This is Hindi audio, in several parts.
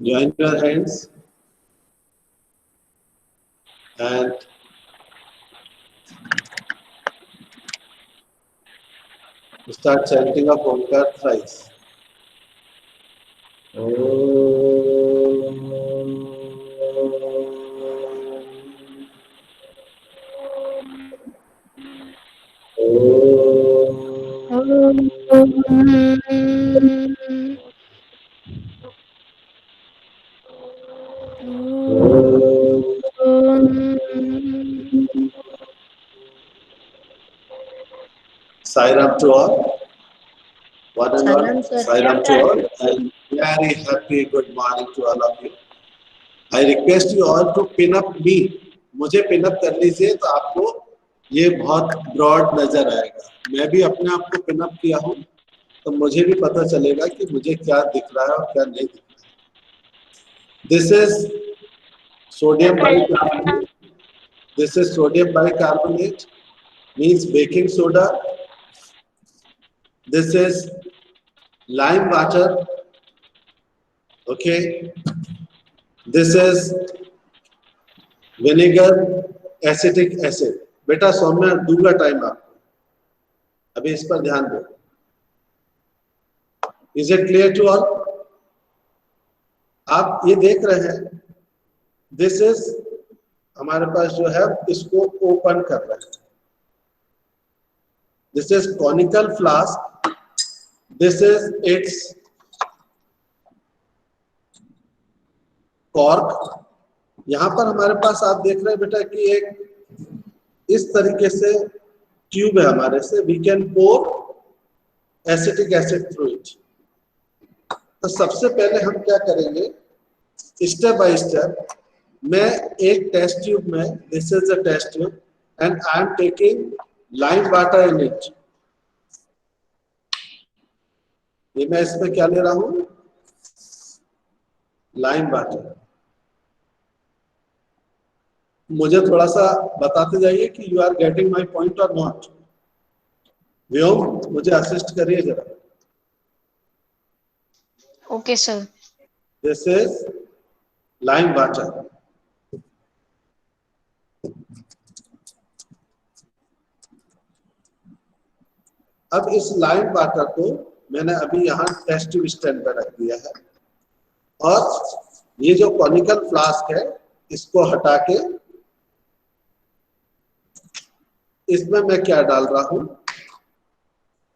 Join your hands and start chanting of Omkar thrice. Sai Ram to all. One and all. Sai Ram to all. And very happy good morning to all of you. I request you all to pin up me. मुझे पिन अप कर लीजिए तो आपको ये बहुत ब्रॉड नजर आएगा. मैं भी अपने आप को पिन अप किया हूँ तो मुझे भी पता चलेगा कि मुझे क्या दिख रहा है और क्या नहीं दिख रहा है. This is sodium bicarbonate. This is sodium bicarbonate, means baking soda. This is lime water. Okay. This is vinegar, acetic acid. बेटा सौम्या दूंगा टाइम आपको, अभी इस पर ध्यान दो. Is it clear to all? आप ये देख रहे हैं, दिस इज हमारे पास जो है इसको ओपन कर रहे हैं. This is conical flask. This is it's cork. यहां पर हमारे पास आप देख रहे हैं बेटा कि एक इस तरीके से ट्यूब है हमारे से. We can pour acetic acid through it. तो सबसे पहले हम क्या करेंगे, स्टेप बाय स्टेप. मैं एक टेस्ट ट्यूब में, this is a test tube and I am taking lime water in it. ये मैं इसमें क्या ले रहा हूं, लाइम वाटर. मुझे थोड़ा सा बताते जाइए कि you are getting my point और नॉट. व्योम मुझे असिस्ट करिए जरा. Okay sir. This is lime water. अब इस लाइम वाटर को मैंने अभी यहाँ टेस्ट ट्यूब स्टैंड पर रख दिया है और ये जो कॉनिकल फ्लास्क है इसको हटा के इसमें मैं क्या डाल रहा हूं,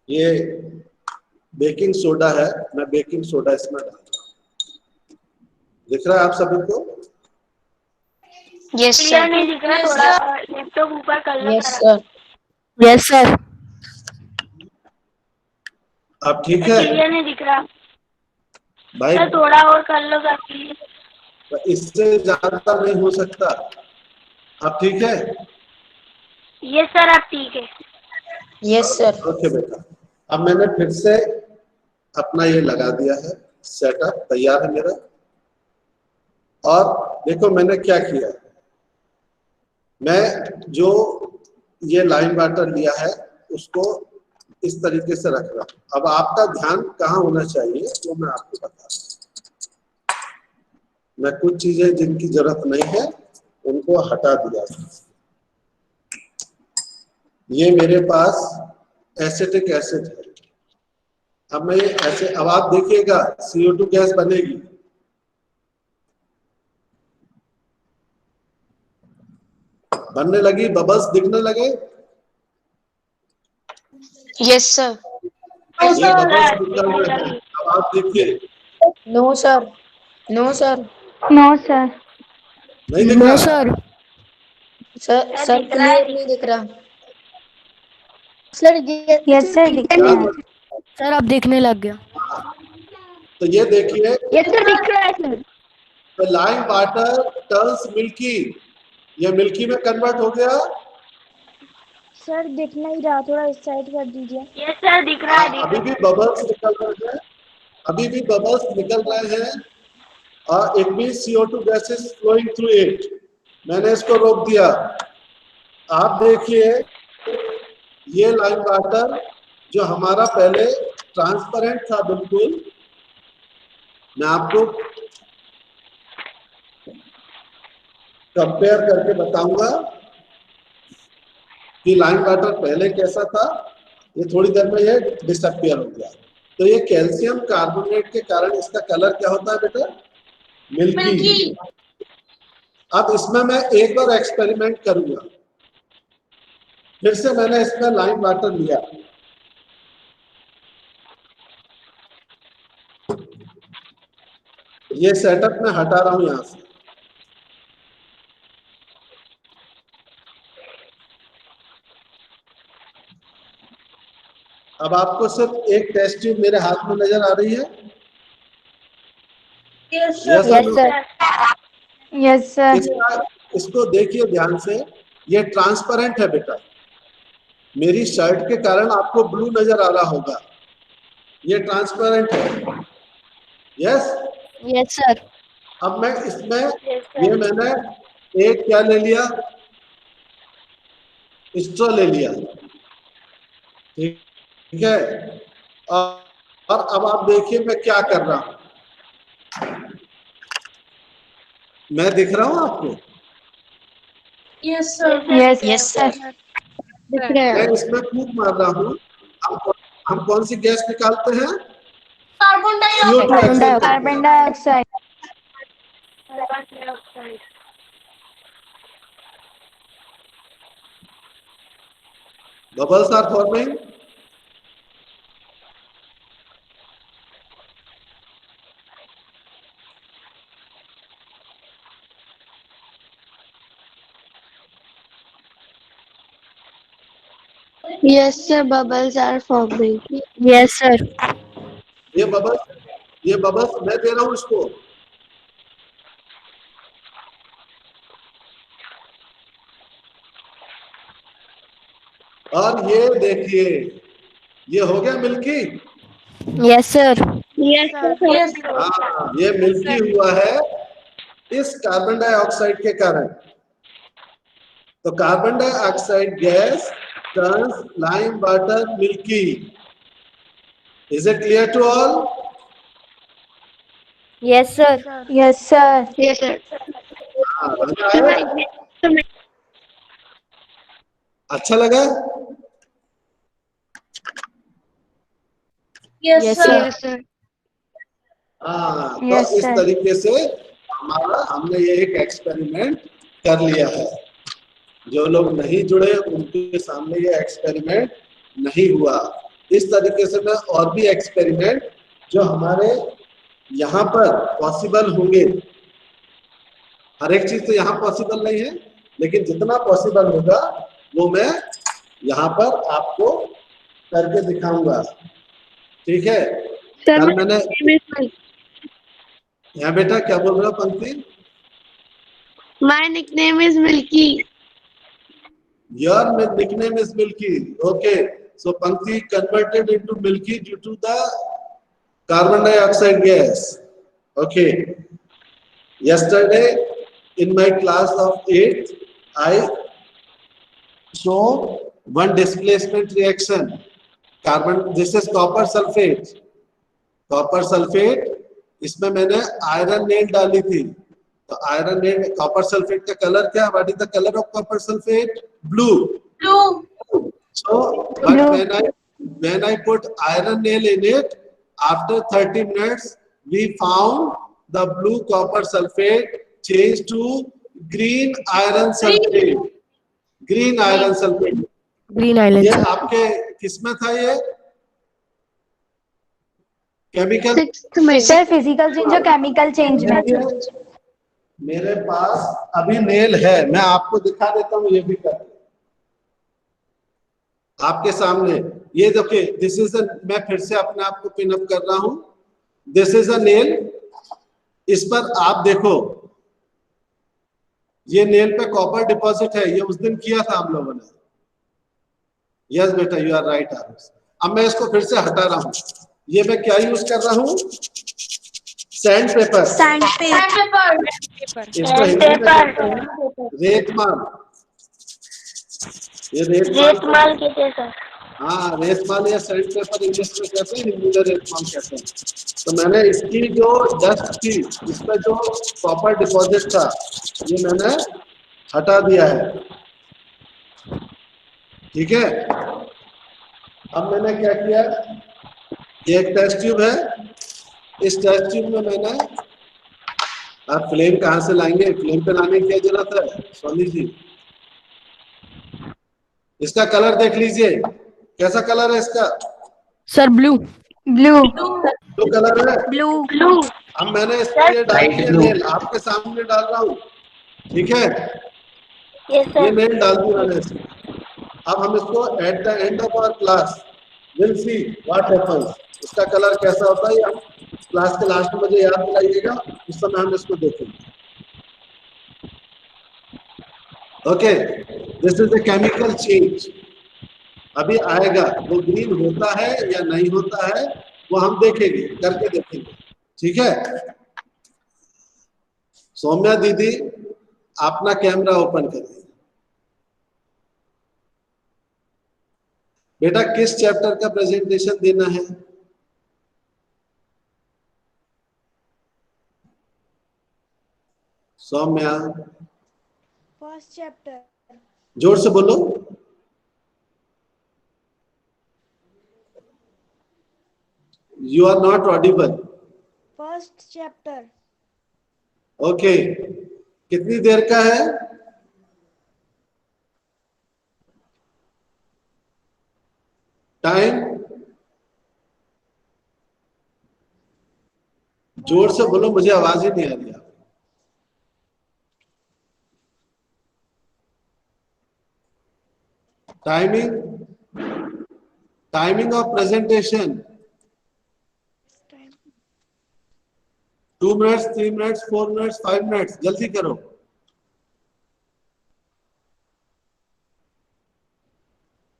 ये बेकिंग सोडा है. मैं बेकिंग सोडा इसमें डाल रहा हूं. दिख रहा है आप सभी को? Yes sir. नहीं दिख रहा, थोड़ा लैपटॉप ऊपर कर लो. Yes sir. Yes sir. आप ठीक है क्लियर नहीं दिख रहा भाई? सर, थोड़ा और कर लो सर. तो इससे ज्यादा नहीं हो सकता. आप ठीक है? यस सर, आप ठीक है. Yes sir. ओके बेटा. अब मैंने फिर से अपना ये लगा दिया है, सेटअप तैयार है मेरा. और देखो मैंने क्या किया, मैं जो ये लाइम वाटर लिया है उसको इस तरीके से रख रहा हूं. अब आपका ध्यान कहाँ होना चाहिए वो मैं आपको बता रहा हूं. मैं कुछ चीजें जिनकी जरूरत नहीं है उनको हटा दिया. ये मेरे पास एसिटिक एसिड है. अब मैं ऐसे, अब आप देखिएगा CO2 गैस बनेगी. बनने लगी, बबल्स दिखने लगे. Yes sir. ये बबल्स निकल रहे हैं. अब आप देखिए. No sir. No sir. No sir. नहीं दिख रहा? सर. सर सर क्लियर नहीं दिख रहा. सर यस सर दिख रहा है. सर अब दिखने लग गया. तो ये देखिए, यस सर दिख रहा है sir. the lime water turns milky. ये मिल्की में कन्वर्ट हो गया. सर दिख नहीं रहा, थोड़ा इस साइड कर दीजिए. यस सर दिख रहा है. अभी भी बबल्स निकल रहे हैं, अभी भी बबल्स निकल रहे हैं. और it means CO2 gases flowing through it. मैंने इसको रोक दिया. आप देखिए ये लाइम वाटर जो हमारा पहले ट्रांसपेरेंट था बिल्कुल, मैं आपको कंपेयर करके बताऊंगा कि लाइम वाटर पहले कैसा था, ये थोड़ी देर में ये डिसअपियर हो गया। तो ये कैल्शियम कार्बोनेट के कारण इसका कलर क्या होता है बेटा? मिल्की। अब इसमें मैं एक और एक्सपेरिमेंट करूंगा। फिर से मैंने इसमें लाइम वाटर लिया, ये सेटअप मैं हटा रहा हूं यहां से। अब आपको सिर्फ एक टेस्ट ट्यूब मेरे हाथ में नजर आ रही है? Yes yes sir. Yes sir. इसको देखिए ध्यान से, ये ट्रांसपेरेंट है बेटा। मेरी शर्ट के कारण आपको ब्लू नजर आ रहा होगा, ये ट्रांसपेरेंट है। Yes yes sir. अब मैं इसमें ये मैंने एक क्या ले लिया, स्ट्रॉ ले लिया, ठीक है। और अब आप देखिए मैं क्या कर रहा हूं, मैं दिख रहा हूं आपको? Yes sir. Yes sir. दिख रहे मैं हैं। इसमें फूंक मार रहा हूं। हम कौन सी गैस निकालते हैं? Carbon CO2 carbon dioxide. Bubbles are forming. Yes sir, bubbles are forming. Yes sir. ये बबल्स मैं दे रहा हूं इसको। और ये देखिए, ये हो गया मिल्की। Yes sir. हाँ, ये मिल्की हुआ है इस कार्बन डाइऑक्साइड के कारण। तो carbon dioxide gas turns lime water milky. Is it clear to all? Yes sir. Yes sir. Yes sir. अच्छा लगा? Yes sir. हाँ, तो Yes, इस sir. तरीके से हमने ये एक एक्सपेरिमेंट कर लिया है। जो लोग नहीं जुड़े उनके सामने ये एक्सपेरिमेंट नहीं हुआ। इस तरीके से मैं और भी एक्सपेरिमेंट जो हमारे यहाँ पर पॉसिबल होंगे, हर एक चीज तो यहाँ पॉसिबल नहीं है, लेकिन जितना पॉसिबल होगा वो मैं यहाँ पर आपको करके दिखाऊंगा। ठीक है? कल मैंने यहाँ बेटा क्या बोल रहे हो पंक्ति? My nickname is Milky. Your nickname is Milky. Okay. So Pankti converted into Milky due to the carbon dioxide gas. Okay. Yesterday in my class of 8th, I show one displacement reaction. Carbon. This is copper sulfate. Copper sulfate. इसमें मैंने आयरन नेल डाली थी। तो आयरन नेल, कॉपर सल्फेट का कलर क्या? What is the colour of copper sulphate? Blue. So but when I put iron nail in it, after 30 minutes we found the blue copper sulfate changed to green iron sulfate. Green iron sulfate. Green island. ये आपके किसमें था? ये केमिकल। सर फिजिकल चेंज और केमिकल चेंज में। मेरे पास अभी नेल है, मैं आपको दिखा देता हूँ ये भी कर आपके सामने। ये देखिए, दिस इज मैं फिर से अपने आप को पिन अप कर रहा हूं। This is a nail. इस पर आप देखो, ये नेल पे कॉपर डिपॉजिट है। ये उस दिन किया था हम लोगों ने। यस बेटा, यू आर राइट। अब मैं इसको फिर से हटा रहा हूं। ये मैं क्या यूज कर रहा हूं? Sand paper. इसको हिंदी में कहते हैं रेतमाल। ये रेतमाल कहते हैं सर। हाँ, रेतमाल या सैंड पेपर इंग्लिश में कहते हैं, हिंदी में रेतमाल कहते हैं। तो मैंने इसकी जो डस्ट थी, इसमें जो कॉपर डिपॉजिट था, ये मैंने हटा दिया है, ठीक है। अब मैंने क्या किया, ये एक टेस्ट ट्यूब है, इस टेस्ट ट्यूब में मैंने, आप फ्लेम कहां से लाएंगे, फ्लेम पे लाने की क्या जरूरत है सोनी जी। इसका कलर देख लीजिए, कैसा कलर है इसका, सर ब्लू। ब्लू जो कलर है। ब्लू अब मैंने इसमें ये डाल दिया नेल, आपके सामने डाल रहा हूँ, ठीक है। ये नेल डाल दी मैंने इसमें। अब हम इसको at the end of our class will see what happens, इसका कलर कैसा होता है, हम क्लास के लास्ट में मुझे याद दिलाइएगा, उस समय हम इसको देखेंगे। Okay, this is the chemical change. अभी आएगा, वो ग्रीन होता है या नहीं होता है वो हम देखेंगे, करके देखेंगे, ठीक है। सौम्या दीदी अपना कैमरा ओपन करिए। बेटा किस चैप्टर का प्रेजेंटेशन देना है, सौम्या? First chapter. जोर से बोलो। You are not audible. First chapter. Okay, कितनी देर का है, टाइम? जोर से बोलो, मुझे आवाज ही नहीं आ रही। Timing of presentation 2 minutes, 3 minutes, 4 minutes, 5 minutes, जल्दी करो।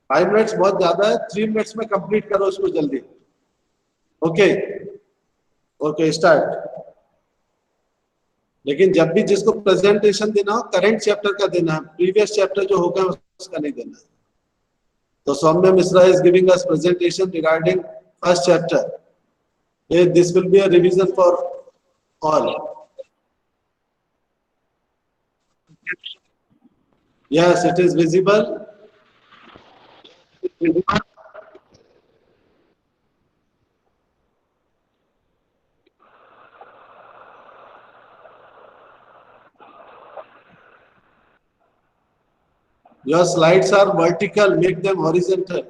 5 मिनट्स बहुत ज्यादा है, 3 मिनट्स में कंप्लीट करो इसको जल्दी। Okay okay, start. लेकिन जब भी जिसको प्रेजेंटेशन देना हो करंट चैप्टर का देना है, प्रीवियस चैप्टर जो होगा उसका नहीं देना है। तो Saumya Mishra is giving us presentation regarding first chapter. This will be a revision for all. Yes, it is visible. Your slides are vertical, make them horizontal.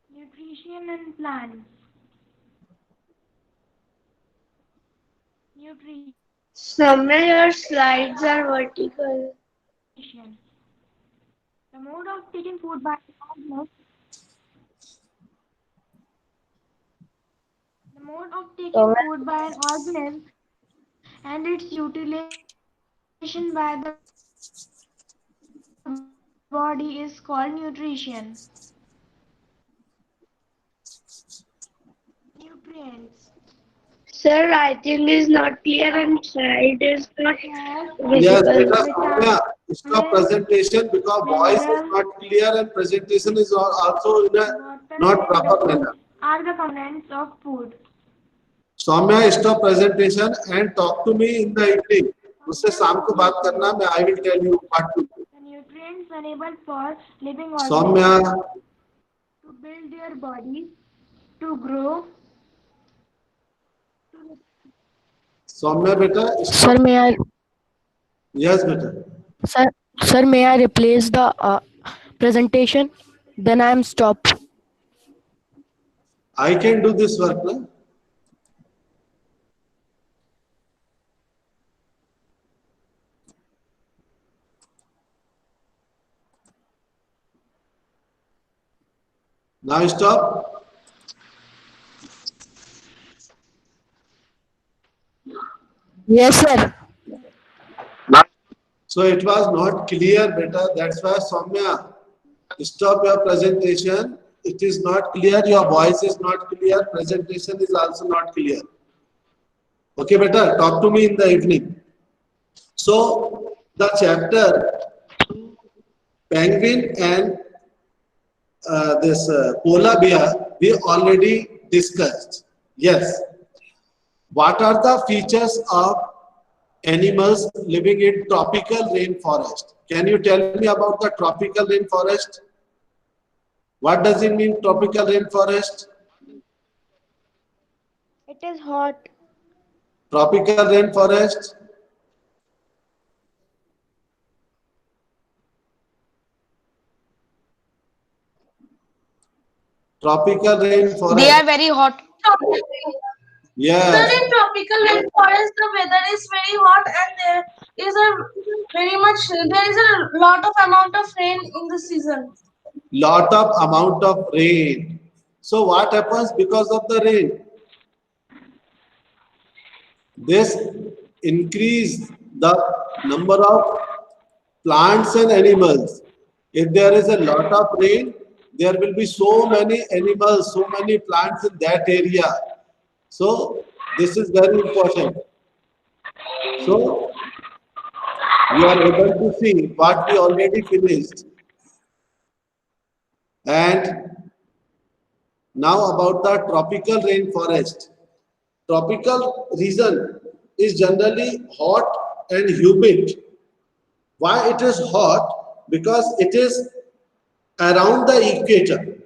Nutrition and plants. Nutrition. Somewhere your slides are vertical. The mode of taking food by an organism. The mode of taking food by an organism and its utilization by the body is called nutrition. Nutrients. Sir, writing is not clear and slide is not Yes, beta, Soumya, stop presentation because voice is not clear and presentation is also in a not proper manner. Are the components of food. Soumya, stop presentation and talk to me in the evening. मुझसे शाम को बात करना, मैं I will tell you what to do. The nutrients enabled for living organisms Soumya, to build their bodies, to grow. Soumya beta, Sir, may I? yes beta. Sir, may I replace the presentation? Then I am stop. I can do this work, no? Now stop. Yes, sir. So it was not clear, beta. That's why Soumya, stop your presentation. It is not clear. Your voice is not clear. Presentation is also not clear. Okay, beta. Talk to me in the evening. So the chapter penguin and this polar bear we already discussed. Yes. What are the features of animals living in tropical rainforest? Can you tell me about the tropical rainforest? What does it mean, tropical rainforest? It is hot. Tropical rainforest. Tropical They rainforest. are very hot. Sir, Yes. in tropical rainforest, the weather is very hot and there is a there is a lot of amount of rain in the season. Lot of amount of rain. So what happens because of the rain? This increase the number of plants and animals. If there is a lot of rain, there will be so many animals, so many plants in that area. So this is very important. So you are able to see what we already finished. And now about the tropical rainforest. Tropical region is generally hot and humid. Why it is hot? Because it is around the equator.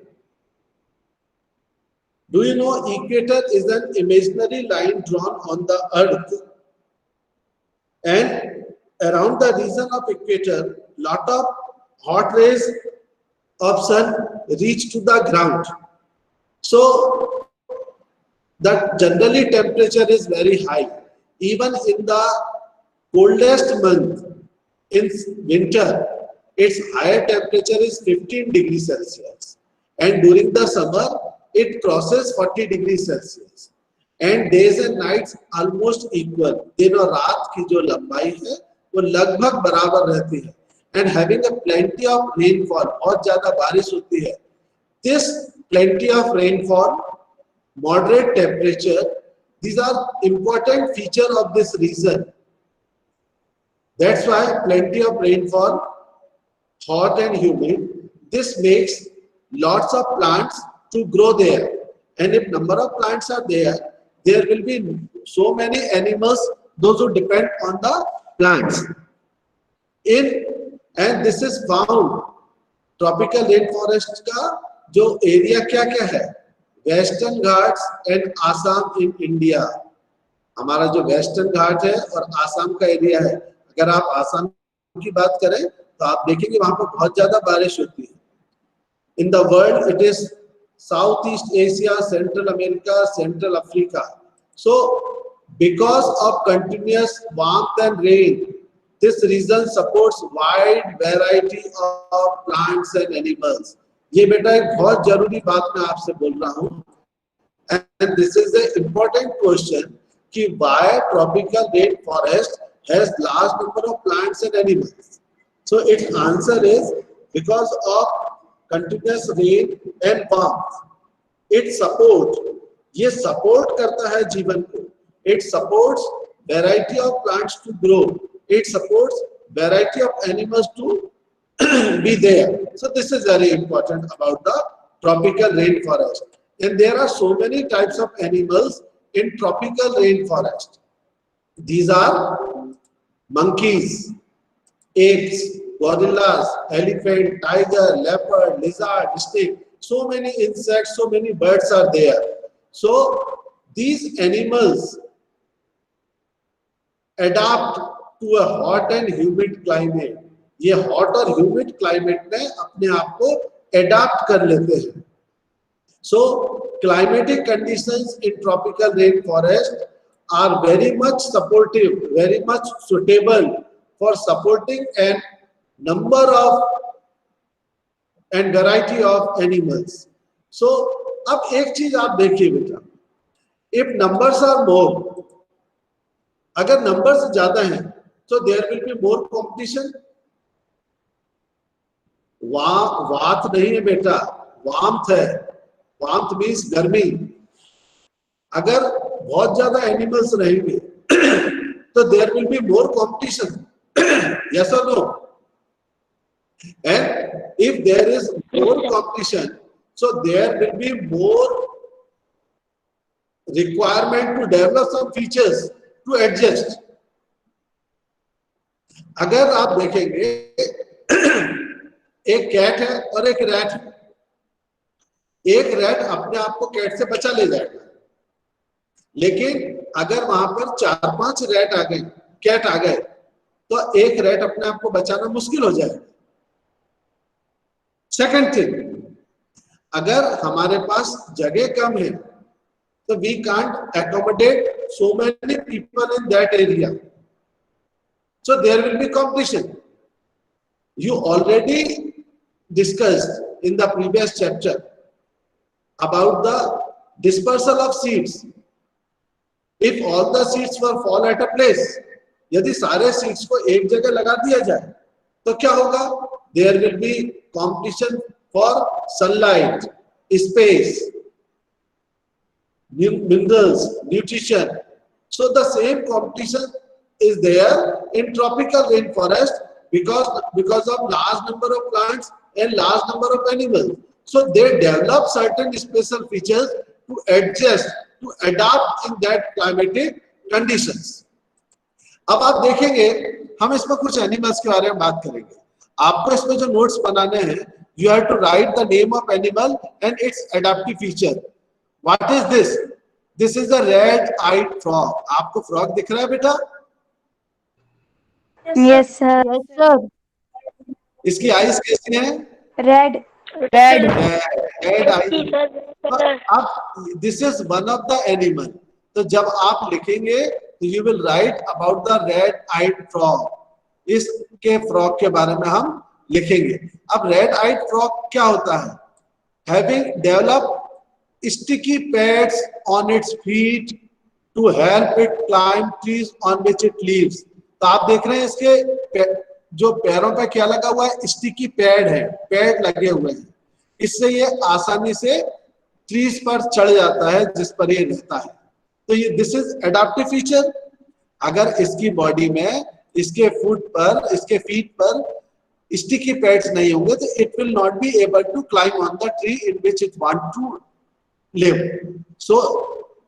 Do you know equator is an imaginary line drawn on the earth, and around the region of equator, lot of hot rays of sun reach to the ground. So that generally temperature is very high. Even in the coldest month, in winter, its higher temperature is 15 degrees Celsius. And during the summer, it crosses 40 degrees Celsius. And days and nights almost equal. दिन और रात की जो लंबाई है वो लगभग बराबर रहती है. And having a plenty of rainfall, बहुत ज़्यादा बारिश होती है. This plenty of rainfall, moderate temperature, these are important feature of this region. That's why plenty of rainfall, hot and humid. This makes lots of plants to grow there. And if number of plants are there, there will be so many animals, those who depend on the plants. And this is found, tropical rainforest का जो area क्या है? Western Ghats and Assam in India. हमारा जो वेस्टर्न घाट है और आसाम का एरिया है, अगर आप आसाम की बात करें तो आप देखेंगे वहां पर बहुत ज्यादा बारिश होती है. In the world it is South East Asia, Central America, Central Africa. So because of continuous warmth and rain, this region supports wide variety of plants and animals. ये बेटा एक बहुत जरूरी बात मैं आपसे बोल रहा हूँ. And this is the important question कि why tropical rainforest has large number of plants and animals. So its answer is because of continuous rain and warmth. It ये support करता है जीवन को. It supports variety of plants to grow. It supports variety of animals to be there. So this is very important about the tropical rainforest. And there are so many types of animals in tropical rainforest. These are monkeys, apes, gorillas, elephant, tiger, leopard, lizard, snake. So many insects, so many birds are there. So these animals adapt to a hot and humid climate. ये hot और humid climate में अपने आप को adapt कर लेते हैं. So climatic conditions in tropical rainforest are very much supportive, very much suitable for supporting a number of and variety of animals. So अब एक चीज आप देखिए बेटा, if numbers are more, अगर numbers ज्यादा हैं तो there will be more competition. वात नहीं है बेटा, वार्मथ है. वार्मथ मीन्स गर्मी. अगर बहुत ज्यादा एनिमल्स रहेंगे तो there will be more competition. Yes और no? And if there is more competition, so there will be more requirement to develop some features to adjust. अगर आप देखेंगे एक कैट है और एक रैट है, एक रैट अपने आप को कैट से बचा ले जाएगा, लेकिन अगर वहां पर 4-5 रैट आ गए, कैट आ गए, तो एक रैट अपने आप को बचाना मुश्किल हो जाएगा। सेकंड थिंग, अगर हमारे पास जगह कम है तो we can't accommodate so many people in that area, so there will be competition. You already discussed in the previous chapter about the dispersal of seeds. If all the seeds were fall at a place, यदि सारे seeds को एक जगह लगा दिया जाए तो क्या होगा? There will be competition for sunlight, space, minerals, nutrition. So the same competition is there in tropical rainforest because of large number of plants and large number of animals. So they develop certain special features to adjust, to adapt in that climatic conditions. अब आप देखेंगे, हम इसमें कुछ एनिमल्स के बारे में बात करेंगे। आपको इसमें जो नोट्स बनाने हैं, you have to write the name of animal and its adaptive feature. What is this? This is a red-eyed frog. आपको frog दिख रहा है बेटा? Yes, sir. Yes, sir. इसकी आईज कैसी हैं? Red. Red eye. अब this is one of the animal, तो जब आप लिखेंगे तो you will write about the red eyed frog, इसके फ्रॉग के बारे में हम लिखेंगे। अब रेड आइड फ्रॉग क्या होता है? Having developed sticky pads on its feet to help it climb trees on which it lives. तो आप देख रहे हैं इसके जो पैरों पे क्या लगा हुआ है? स्टिकी पैड है, पैड लगे हुए हैं, इससे ये आसानी से ट्रीज पर चढ़ जाता है जिस पर ये रहता है। तो ये दिस इज एडाप्टिव फीचर। अगर इसकी बॉडी में, इसके फुट पर, इसके फीट पर स्टिकी पैड्स नहीं होंगे तो it will not be able to climb on the tree in which it want to live. So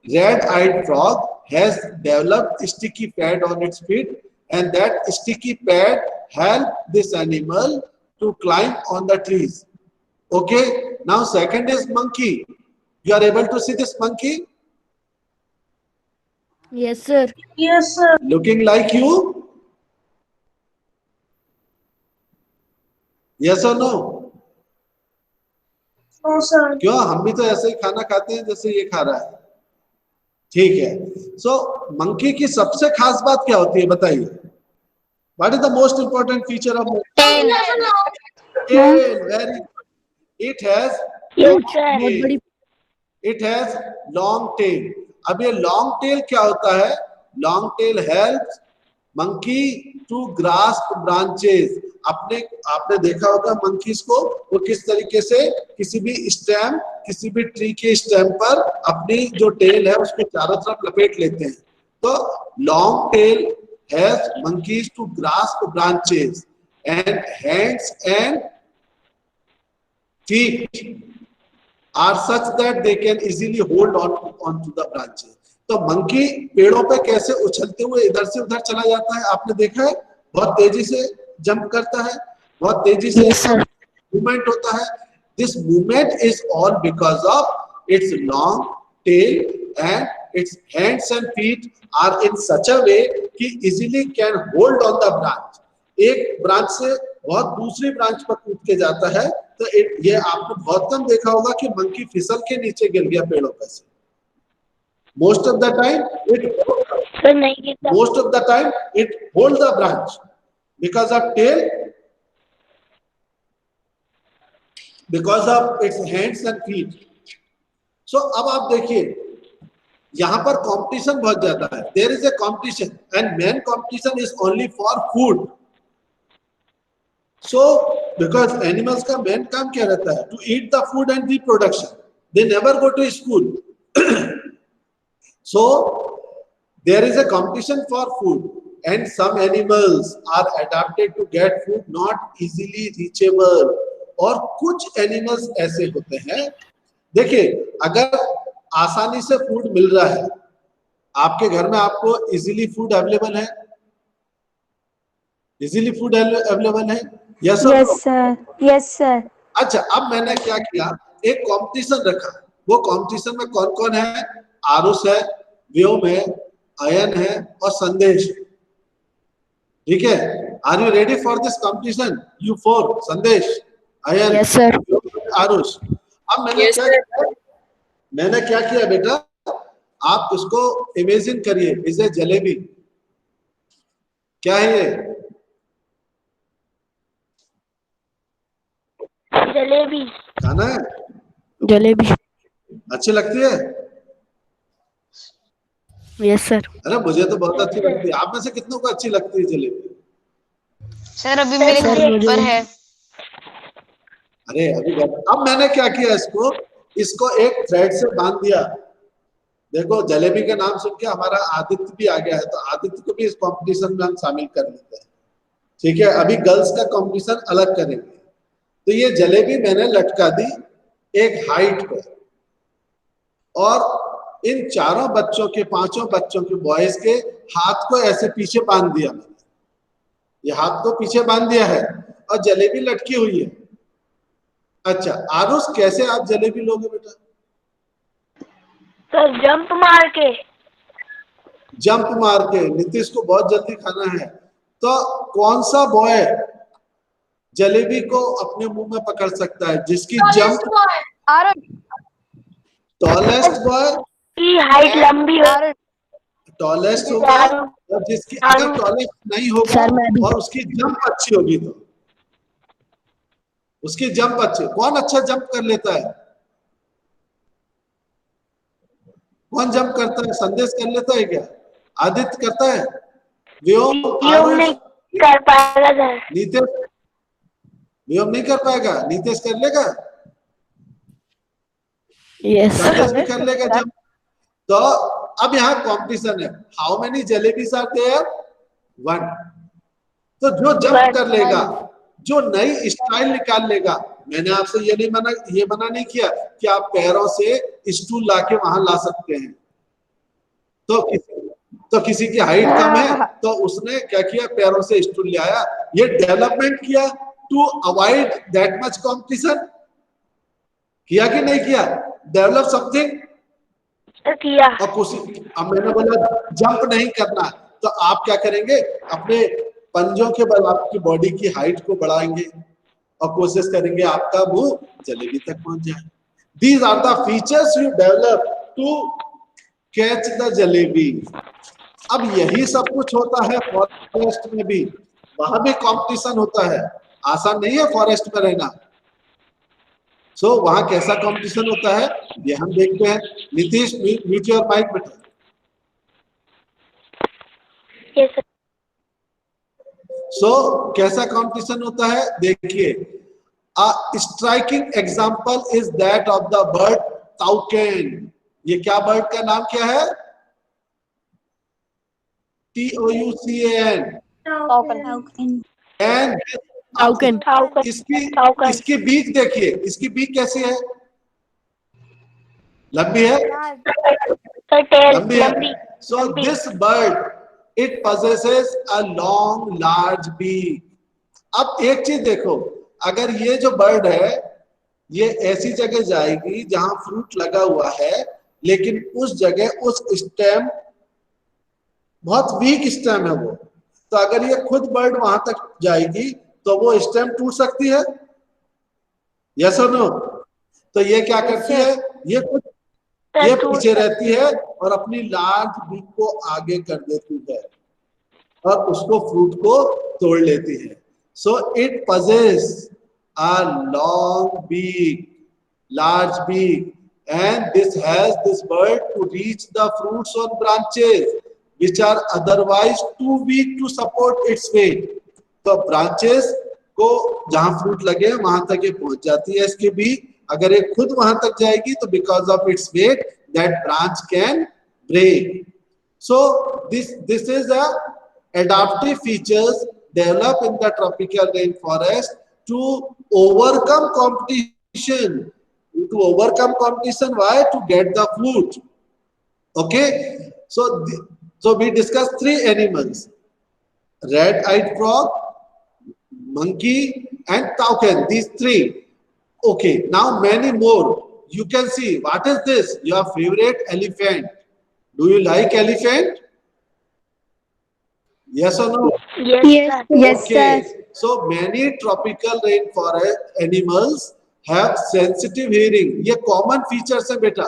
red-eyed frog has developed sticky pad on its feet, and that sticky pad help this animal to climb on the trees. Okay, now second is monkey. You are able to see this monkey? Yes, sir. Yes, sir. Looking like you? Yes or no? No, sir. क्यों? हम भी तो ऐसे ही खाना खाते हैं जैसे ये खा रहा है। ठीक है। सो मंकी की सबसे खास बात क्या होती है बताइए? What is the most important feature of monkey? Tail. Tail. Very good. It has Yes, sir. it has long tail. अब ये long tail क्या होता है? Long tail helps monkey to grasp branches. आपने देखा होगा monkeys को, वो किस तरीके से किसी भी स्टेम, किसी भी ट्री के स्टेम पर अपनी जो टेल है उसको चारों तरफ लपेट लेते हैं। तो long tail helps monkeys to grasp branches, and hands and feet are such that they can easily hold onto the branches. तो मंकी पेड़ों पे कैसे उछलते हुए इधर से उधर चला जाता है, आपने देखा है? बहुत तेजी से जंप करता है, बहुत तेजी से मूवमेंट होता है। This movement is all because of its long tail, and its hands and feet are in such a way कि easily can hold on the branch. एक ब्रांच से बहुत दूसरी ब्रांच पर कूद के जाता है। तो ये आपने बहुत कम देखा होगा कि मंकी फिसल के नीचे गिर गया पेड़ों पर से। Most of the time it hold the branch because of tail, because of its hands and feet. So अब आप देखिए यहाँ पर कंपटीशन बहुत ज्यादा है। There is a competition and main competition is only for food. So because animals का main काम क्या रहता है? To eat the food and reproduction. They never go to school. So there is a competition for food, and some animals are adapted to get food not easily reachable. और कुछ एनिमल्स ऐसे होते हैं, देखिए अगर आसानी से फूड मिल रहा है, आपके घर में आपको इजीली फूड अवेलेबल है, इजीली फूड अवेलेबल है, यस सर, यस सर। अच्छा, अब मैंने क्या किया, एक कंपटीशन रखा। वो कंपटीशन में कौन कौन है? आरुष है, व्योम है, अयन है और संदेश। ठीक है, are you ready for this competition? You four, Sandesh, Ayan, yes sir. Aarush. अब मैंने क्या किया बेटा, आप इसको इमेजिन करिए, इसे जलेबी। क्या है ये? जलेबी। खाना है? जलेबी। अच्छी लगती है? Yes sir. अरे मुझे तो बहुत अच्छी लगती है। आप में से कितनों को अच्छी लगती है जलेबी? सर अभी मेरे घर पर है। अरे अभी अब मैंने क्या किया, इसको एक थ्रेड से बांध दिया। देखो, जलेबी के नाम सुन के हमारा आदित्य भी आ गया है, तो आदित्य को भी इस कंपटीशन में हम शामिल कर लेते हैं। ठीक है, अभी गर्ल्स का कंपटीशन अलग करेंगे। तो ये जलेबी मैंने लटका दी एक हाइट पर, और इन चारों बच्चों के, पांचों बच्चों के, बॉयज के हाथ को ऐसे पीछे बांध दिया मैंने। ये हाथ को पीछे बांध दिया है और जलेबी लटकी हुई है। अच्छा आरुष, कैसे आप जलेबी लोगे बेटा? सर जंप मार के। जंप मार के। नीतीश को बहुत जल्दी खाना है, तो कौन सा बॉय जलेबी को अपने मुंह में पकड़ सकता है? जिसकी जंप, टॉलेस्ट बॉय की हाइट लंबी हो, टॉलेस्ट होगा, और जिसकी अगर टॉलेस्ट नहीं होगा और उसकी जंप अच्छी होगी तो उसकी जंप अच्छी। कौन अच्छा जंप कर लेता है? कौन जंप करता है? संदेश कर लेता है क्या? आदित्य करता है? व्योम, नहीं कर पाएगा सर। नीतीश, व्योम नहीं कर पाएगा, नीतीश कर लेगा? यस संदेश भी कर लेगा जंप। तो अब यहाँ कंपटीशन है, how many jalebis are there? 1। तो जो जंप कर लेगा, जो नई स्टाइल निकाल लेगा, मैंने आपसे ये मना नहीं किया कि आप पैरों से स्टूल लाके वहां ला सकते हैं। तो किसी की हाइट कम है तो उसने क्या किया, पैरों से स्टूल ले आया। ये डेवलपमेंट किया to avoid that much competition. किया कि नहीं किया? डेवलप समथिंग किया। और कुछ, अब मैंने बोला जंप नहीं करना, तो आप क्या करेंगे, अपने पंजों के बल आपकी बॉडी की हाइट को बढ़ाएंगे और कोशिश करेंगे आपका मुंह जलेबी तक पहुंच जाए। These are the features you develop to catch the jalebi. अब यही सब कुछ होता है फॉरेस्ट में भी, वहां भी कंपटीशन होता है। आसान नहीं है फॉरेस्ट में रहना। सो वहां कैसा कंपटीशन होता है ये हम देखते हैं। नीतीश, म्यूट योर माइक बेटा। yes, सो कैसा कंपटीशन होता है देखिए। Striking example is that of the bird toucan. ये क्या बर्ड का नाम क्या है? TOUCAN। एंड इसकी बीक देखिए, इसकी बीक कैसी है? लंबी है, लंबी है। So this bird it possesses a long large beak। अब एक चीज देखो, अगर ये जो बर्ड है ये ऐसी जगह जाएगी जहां फ्रूट लगा हुआ है, लेकिन उस जगह उस स्टेम बहुत वीक स्टेम है वो, तो अगर ये खुद बर्ड वहां तक जाएगी तो वो स्टेम टूट सकती है, यस और नो? तो ये क्या करती है, ये पीछे रहती है और अपनी लार्ज बीक को आगे कर देती है और उसको फ्रूट को तोड़ लेती है। So it possess a long beak, large beak, and this has this bird to reach the fruits on branches which are otherwise too weak to support its weight। तो ब्रांचेस को जहां फ्रूट लगे वहां तक ये पहुंच जाती है इसके बीक। अगर ये खुद वहां तक जाएगी तो because of its weight that branch can break. So this is a adaptive features develop in the tropical rainforest to overcome competition to overcome competition. Why? To get the food. Okay. So we discussed 3 animals: red-eyed frog, monkey, and toucan. These 3. Okay. Now many more. You can see. What is this? Your favorite elephant. Do you like elephant? Yes or no? Yes. Yes, Okay. sir. So many tropical rainforest animals have sensitive hearing. ये common features है बेटा.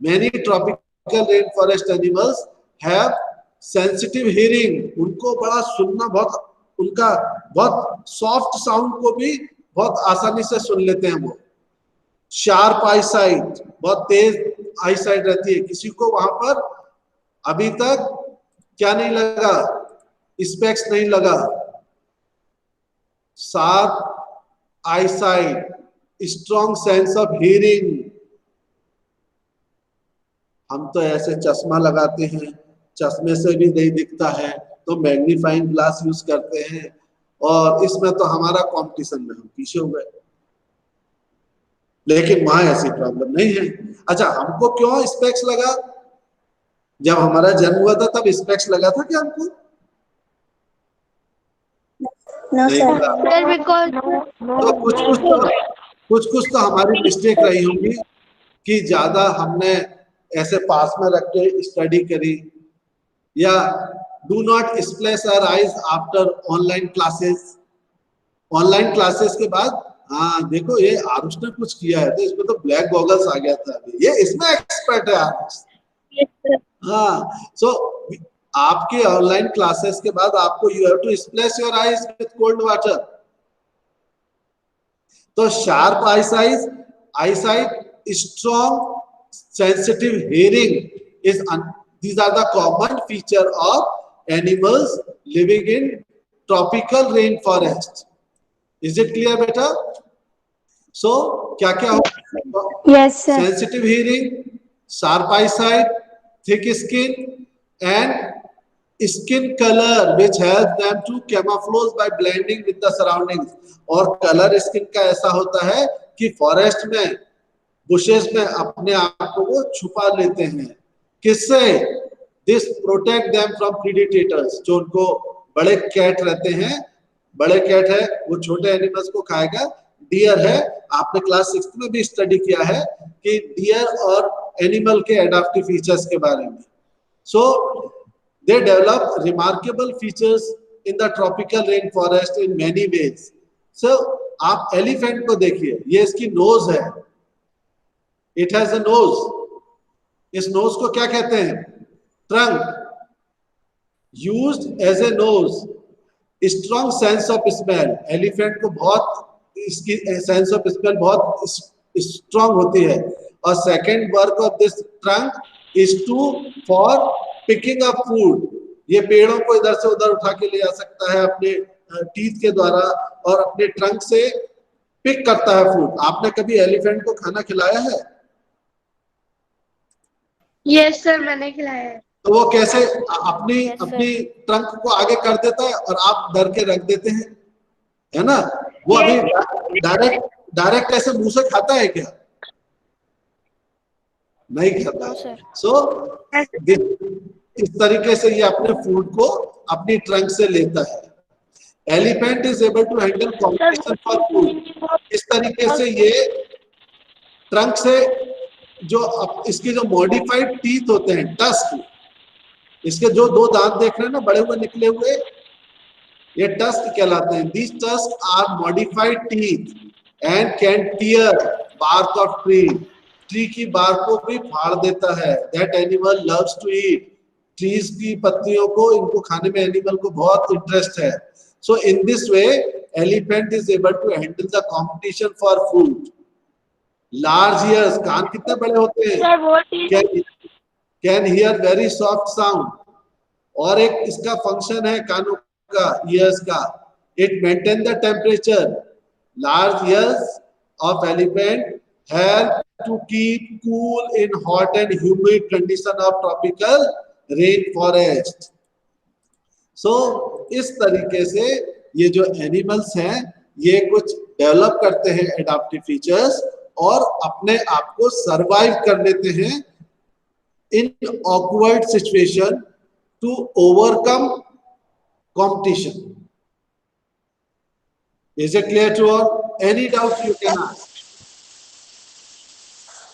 Many tropical rainforest animals have sensitive hearing. उनको बड़ा सुनना बहुत, उनका बहुत soft sound को भी बहुत आसानी से सुन लेते हैं वो. Sharp eyesight, बहुत तेज eyesight रहती है. किसी को वहां पर अभी तक क्या नहीं लगा? स्पेक्स नहीं लगा. Sharp eyesight, strong sense of hearing. हम तो ऐसे चश्मा लगाते हैं, चश्मे से भी नहीं दिखता है, तो मैग्नीफाइंग ग्लास यूज करते हैं, और इसमें तो हमारा कंपटीशन में हम पीछे हो गए. लेकिन वहां ऐसी प्रॉब्लम नहीं है. अच्छा, हमको क्यों स्पेक्स लगा? जब हमारा जन्म हुआ था तब स्पेक्स लगा था क्या हमको? No, नहीं sir. लगा. Sir, because तो कुछ तो हमारी मिस्टेक रही होंगी कि ज्यादा हमने ऐसे पास में रख के स्टडी करी, या do not splash our eyes after online classes. Online classes के बाद, हाँ देखो ये आरुष ने कुछ किया है, तो इसमें तो ब्लैक गॉगल्स आ गया था अभी, ये इसमें एक्सपर्ट है आरुष. हाँ, सो आपके ऑनलाइन क्लासेस के बाद आपको you have to splash your eyes with cold water. तो sharp eyesight, strong sensitive hearing is these are the common feature of animals living in tropical rainforest. Is it clear beta? So क्या क्या होगा? Yes, sir. Sensitive hearing, sharp eyesight, thick skin, and skin color which helps them to camouflage by blending with the surroundings. और कलर स्किन का ऐसा होता है कि फॉरेस्ट में, बुशेस में अपने आप को वो छुपा लेते हैं. किससे? This protect them from predators. जो उनको बड़े कैट रहते हैं, बड़े कैट है वो छोटे एनिमल्स को खाएगा. डियर है, आपने क्लास 6 में भी स्टडी किया है कि डियर और एनिमल के एडाप्टिव फीचर्स के बारे में. सो they develop remarkable features in the tropical rainforest in many ways. So आप एलिफेंट को देखिए, ये इसकी नोज है. It has a nose. इस नोज को क्या कहते हैं? Trunk. Used as a nose. Strong sense of smell. Elephant को बहुत, इसकी सेंस ऑफ स्मेल बहुत स्ट्रॉन्ग होती है. और second work of this trunk is to for picking up food. ये पेड़ों को इधर से उधर उठा के ले जा सकता है अपने टीथ के द्वारा, और अपने ट्रंक से पिक करता है फूड. आपने कभी एलिफेंट को खाना खिलाया है? yes sir, मैंने खिलाया है. तो वो कैसे अपनी ट्रंक को आगे कर देता है और आप डर के रख देते हैं, है ना? वो अभी डायरेक्ट ऐसे मुंह से खाता है क्या? नहीं खाता. सो इस तरीके से ये अपने फूड को अपनी ट्रंक से लेता है. Elephant is able to handle competition for food. इस तरीके से ये ट्रंक से जो इसके जो मॉडिफाइड टीथ होते हैं, टस्क, इसके जो 2 दांत देख रहे हैं ना बड़े हुए निकले हुए, ये टस्क कहलाते हैं. These tusk are modified teeth and can tear bark off tree की बार्क को भी फाड़ देता है. That animal loves to eat. Trees की पत्तियों को, इनको खाने में एनिमल को बहुत इंटरेस्ट है. So in this way elephant is able to handle the competition for food. Large ears, कान कितने बड़े होते हैं? Can hear very soft sound. और एक इसका फंक्शन है कानों का, ईयर्स का. It maintain the temperature. Large ears of elephant help to keep cool in hot and humid condition of tropical rainforest. So इस तरीके से ये जो एनिमल्स हैं ये कुछ डेवलप करते हैं एडाप्टिव फीचर्स, और अपने आप को सरवाइव कर लेते हैं in awkward situation to overcome competition. Is it clear to all? Any doubt you can ask?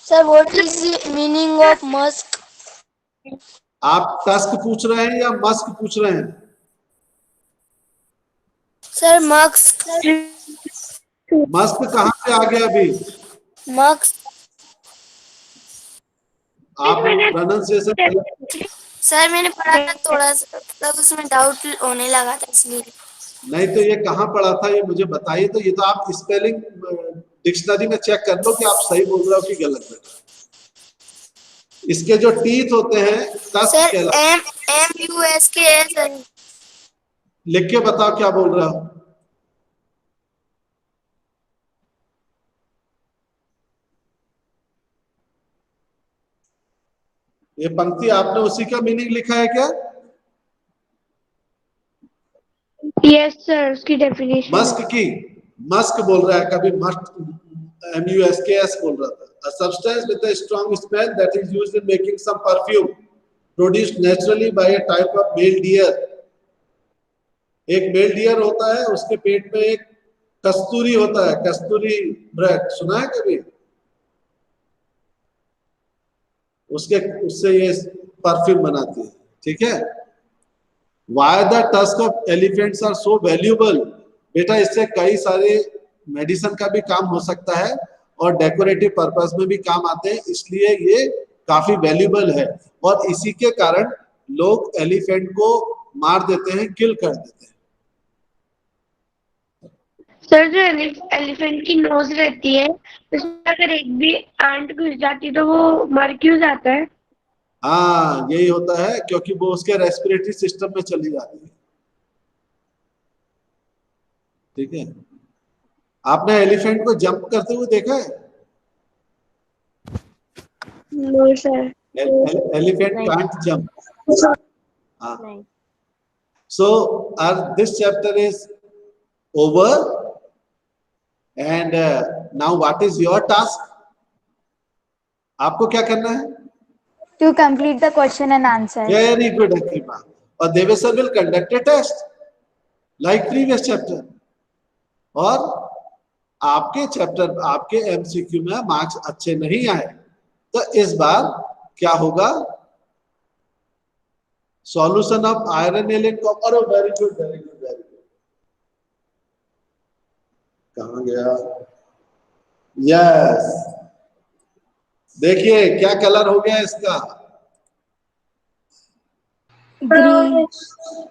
Sir, what is the meaning of musk? आप टस्क पूछ रहे हैं या मस्क पूछ रहे हैं? Sir, musk. मस्क कहाँ पे आ गया अभी? Musk. आप प्रोनाउंसिएशन सर मैंने पढ़ा था थोड़ा सा, तब उसमें डाउट होने लगा था इसलिए। नहीं तो ये कहाँ पढ़ा था ये मुझे बताइए। तो ये तो आप स्पेलिंग डिक्शनरी में चेक कर लो कि आप सही बोल रहे हो कि गलत बेटा। इसके जो टीथ होते हैं सर MUSK सर। लिख के बताओ क्या बोल रहा हो। ये पंक्ति आपने उसी का मीनिंग लिखा है क्या? Yes sir, उसकी definition। मस्क की मस्क बोल रहा है, कभी मस्ट MUSKS बोल रहा था। A substance with a strong smell that is used in making some perfume produced naturally by a type of male deer। एक मेल डियर होता है, उसके पेट में एक कस्तूरी होता है, कस्तूरी ब्रेड सुना है कभी? उससे ये परफ्यूम बनाती है, ठीक है। Why the tusk of elephants are so valuable? बेटा इससे कई सारे मेडिसिन का भी काम हो सकता है और डेकोरेटिव पर्पस में भी काम आते हैं, इसलिए ये काफी वैल्यूबल है। और इसी के कारण लोग एलिफेंट को मार देते हैं, किल कर देते हैं। सर जो एलिफेंट की नोज रहती है उसमें अगर एक भी आंट घुस जाती तो वो मर क्यों जाता है? हाँ यही होता है, क्योंकि वो उसके रेस्पिरेटरी सिस्टम में चली जाती है, ठीक है। आपने एलिफेंट को जंप करते हुए देखा है? No sir. Elephant can't jump. So this chapter is over, and now what is your task? आपको क्या करना है? To complete the question and answer. Very good, Akripa. और Devesh sir will conduct a test like previous chapter. और आपके चैप्टर आपके MCQ में मार्क्स अच्छे नहीं आए तो इस बार क्या होगा? Solution of iron alien copper. Very good very good very good. कहाँ गया? यस, देखिए क्या कलर हो गया इसका?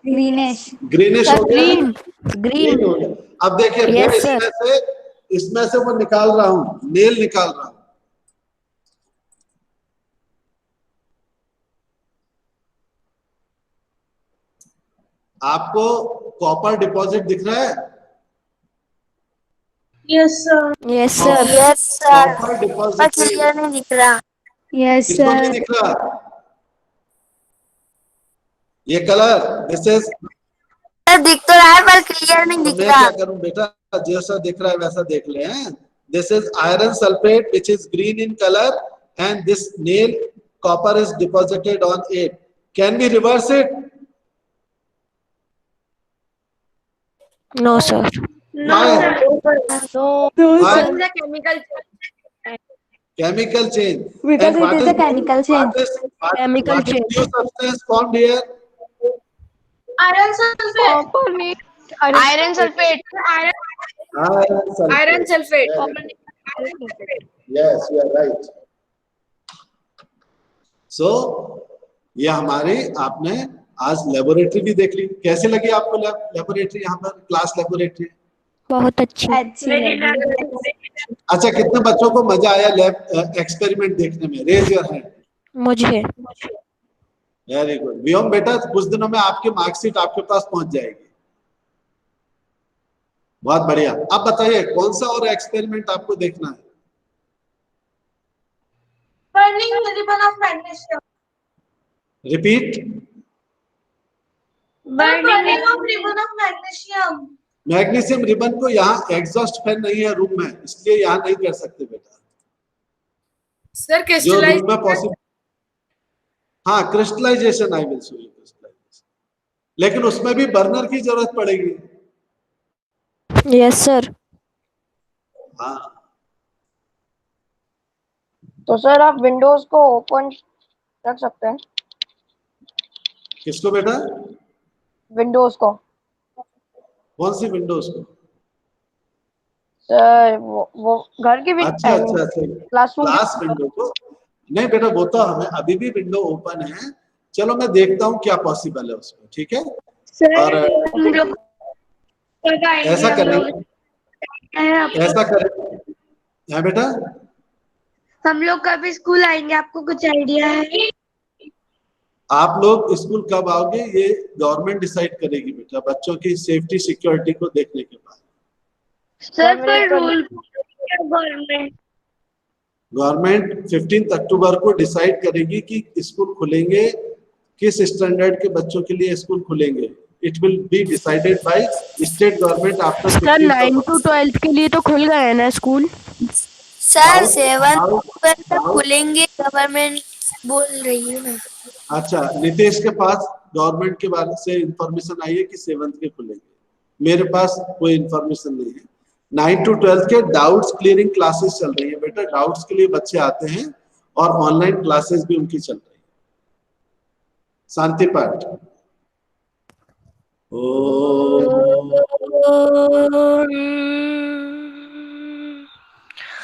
Greenish। ग्रीनिश हो गया। ग्रीन हो गया। अब देखिए Yes, मैं इसमें से वो निकाल रहा हूँ, नेल निकाल रहा हूँ। आपको कॉपर डिपॉजिट दिख रहा है? Yes sir। Yes sir. Yes sir. Copper deposit clear नहीं दिख रहा। Yes किसको नहीं sir। दिख रहा? ये कलर दिस इज, सर दिख तो रहा है पर क्लियर नहीं दिख मैं रहा। क्या करूं बेटा, जैसा दिख रहा है वैसा देख ले। This is iron sulphate which is green in colour and this nail copper is deposited on it. Can we reverse it? No sir. No sir. Chemical change. Because And it is a chemical change. Chemical what is change. new substance formed here? Iron sulfate। Iron sulphate. Iron sulfate. Yes, you are right. So ये हमारी आपने आज लेबोरेटरी भी देख ली। कैसे लगी आपको लेबोरेटरी? यहाँ पर क्लास लेबोरेटरी बहुत अच्छी। अच्छा, कितने बच्चों को मजा आया लैब एक्सपेरिमेंट देखने में? Raise your hand. मुझे। Very good. व्योम बेटा कुछ दिनों में आपकी मार्कशीट आपके पास पहुंच जाएगी। बहुत बढ़िया। अब बताइए कौन सा और एक्सपेरिमेंट आपको देखना है? Burning ribbon of magnesium। Repeat. Burning of ribbon of magnesium। Magnesium ribbon को यहाँ एग्जॉस्ट फैन नहीं है रूम में, इसलिए यहाँ नहीं कर सकते बेटा। सर जो रूम में पॉसिबल, हाँ crystallisation, I will show you crystallisation, लेकिन उसमें भी बर्नर की जरूरत पड़ेगी। Yes, sir. हाँ, तो सर आप विंडोज को ओपन रख सकते हैं। किसको बेटा? विंडोज को। कौन सी विंडोज को? सर वो घर की भी अच्छा अच्छा अच्छा, क्लासरूम क्लास विंडो को नहीं बेटा, वो तो हमें अभी भी विंडो ओपन है। चलो मैं देखता हूँ क्या पॉसिबल है उसमें, ठीक है? सर और हम लोग कब आएंगे? ऐसा हम करें, लोग ऐसा करें, है बेटा? हम लोग कब स्कूल आएंगे, आपको कुछ आइडिया है? आप लोग स्कूल कब आओगे ये गवर्नमेंट डिसाइड करेगी बेटा, बच्चों की सेफ्टी सिक्योरिटी को देखने के बाद। सर पर रूल गवर्नमेंट गवर्नमेंट 15 अक्टूबर को डिसाइड करेगी कि स्कूल खुलेंगे, किस स्टैंडर्ड के बच्चों के लिए स्कूल खुलेंगे। It will be decided by state government after sir 9 to 12 के लिए तो खुल गए हैं ना स्कूल? सर 7 तक खुलेंगे, गवर्नमेंट बोल रही है ना। अच्छा, नीतीश के पास गवर्नमेंट के बारे से इंफॉर्मेशन आई है कि 7th के खुलेंगे, मेरे पास कोई इंफॉर्मेशन नहीं है। 9 to 12 के डाउट्स क्लियरिंग क्लासेस चल रही है बेटा, डाउट्स के लिए बच्चे आते हैं और ऑनलाइन क्लासेस भी उनकी चल रही है। शांति पाठ।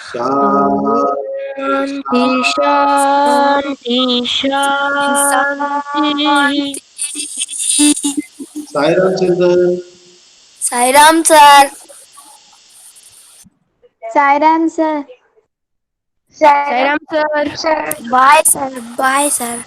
शांति शांति शांति। Sai Ram children. Sai Ram sir. Sairam sir. Sairam sir. Bye sir, bye sir.